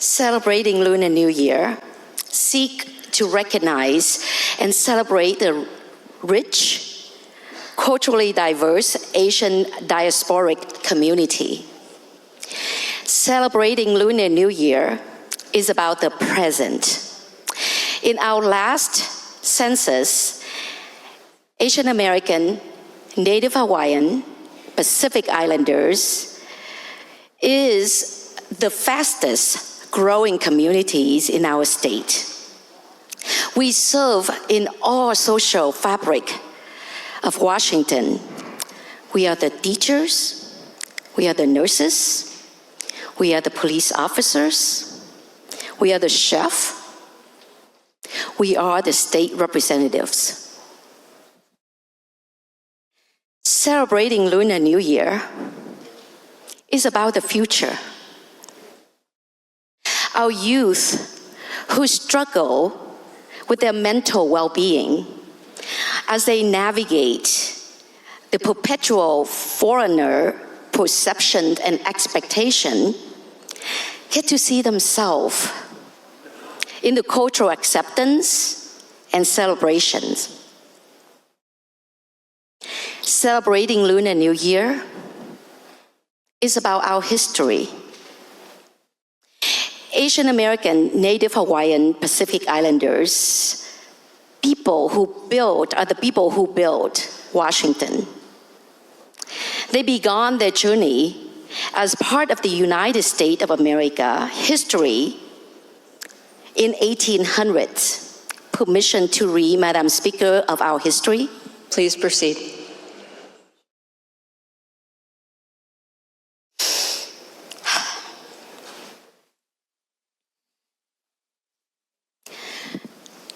celebrating Lunar New Year, seek to recognize and celebrate the rich, culturally diverse Asian diasporic community. Celebrating Lunar New Year is about the present. In our last census, Asian American, Native Hawaiian, Pacific Islanders is the fastest growing communities in our state. We serve in all social fabric of Washington. We are the teachers, we are the nurses, we are the police officers, we are the chef, we are the state representatives. Celebrating Lunar New Year is about the future. Our youth who struggle with their mental well-being as they navigate the perpetual foreigner perception and expectation get to see themselves in the cultural acceptance and celebrations. Celebrating Lunar New Year is about our history. Asian American, Native Hawaiian, Pacific Islanders, are the people who built Washington. They began their journey as part of the United States of America history in 1800s. Permission to read, Madam Speaker, of our history? Please proceed.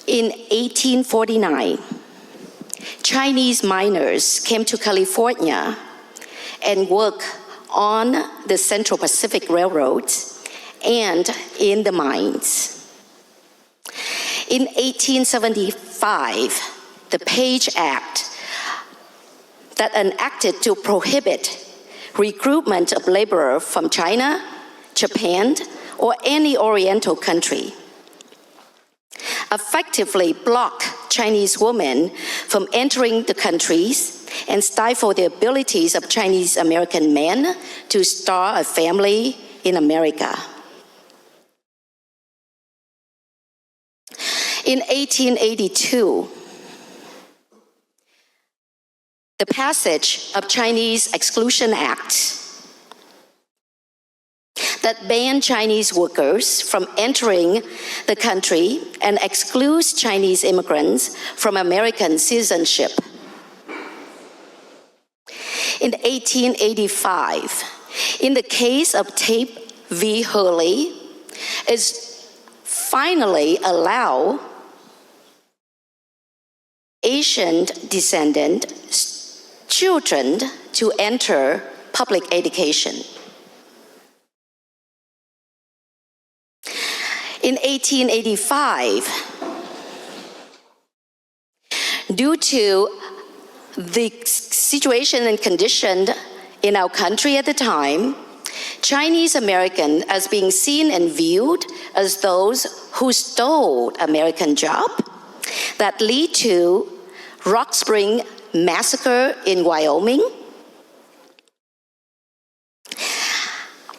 In 1849, Chinese miners came to California and worked on the Central Pacific Railroad and in the mines. In 1875, the Page Act that enacted to prohibit recruitment of laborers from China, Japan, or any Oriental country effectively block Chinese women from entering the countries and stifle the abilities of Chinese American men to start a family in America. In 1882, the passage of Chinese Exclusion Act that banned Chinese workers from entering the country and excludes Chinese immigrants from American citizenship. In 1885, in the case of Tape v. Hurley, is finally allow Asian descendant children to enter public education. In 1885, due to the situation and condition in our country at the time, Chinese American as being seen and viewed as those who stole American job that lead to Rock Spring Massacre in Wyoming.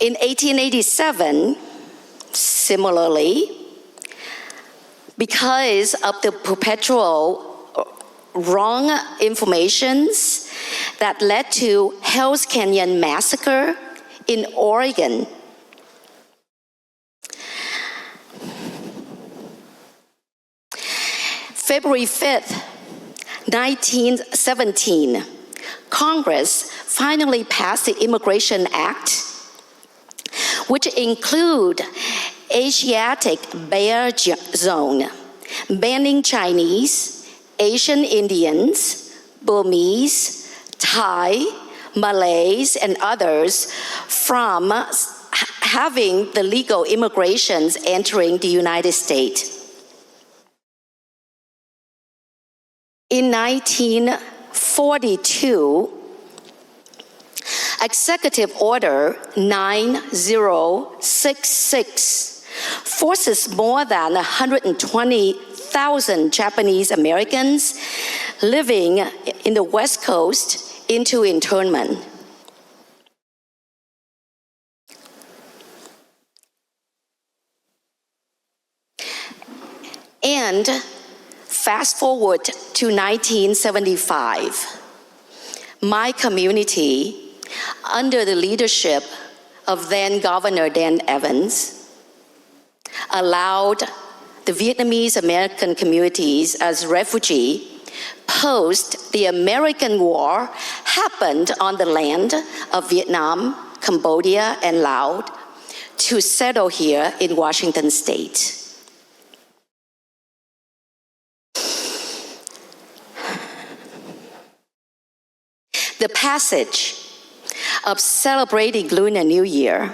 In 1887, similarly, because of the perpetual wrong informations that led to Hell's Canyon Massacre in Oregon. February 5th, 1917, Congress finally passed the Immigration Act, which include Asiatic Bear Zone, banning Chinese, Asian Indians, Burmese, Thai, Malays, and others from having the legal immigrations entering the United States. In 1942, Executive Order 9066 forces more than 120,000 Japanese Americans living in the West Coast into internment. And fast forward to 1975, my community, under the leadership of then Governor Dan Evans, allowed the Vietnamese American communities as refugees post the American War happened on the land of Vietnam, Cambodia, and Laos to settle here in Washington State. The passage of celebrating Lunar New Year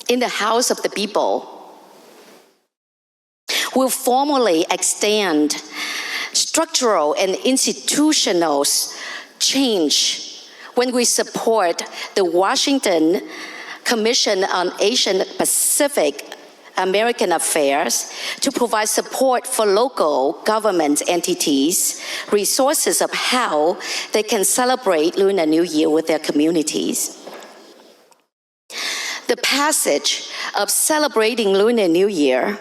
in the House of the People will formally extend structural and institutional change when we support the Washington Commission on Asian Pacific American Affairs to provide support for local government entities, resources of how they can celebrate Lunar New Year with their communities. The passage of celebrating Lunar New Year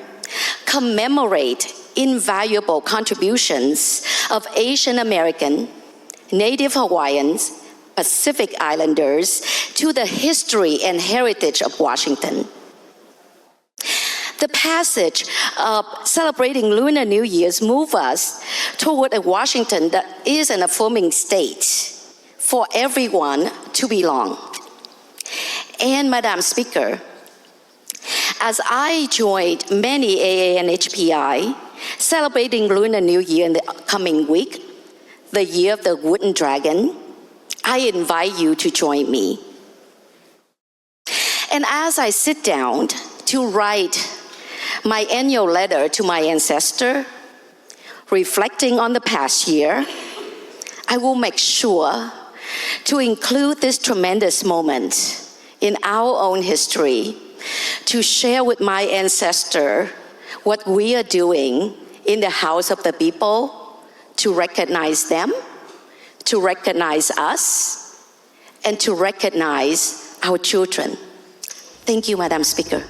commemorate invaluable contributions of Asian American, Native Hawaiians, Pacific Islanders to the history and heritage of Washington. The passage of celebrating Lunar New Year's move us toward a Washington that is an affirming state for everyone to belong. And Madam Speaker, as I joined many AA and HPI celebrating Lunar New Year in the coming week, the year of the wooden dragon, I invite you to join me. And as I sit down to write my annual letter to my ancestor, reflecting on the past year, I will make sure to include this tremendous moment in our own history to share with my ancestor what we are doing in the House of the People to recognize them, to recognize us, and to recognize our children. Thank you, Madam Speaker.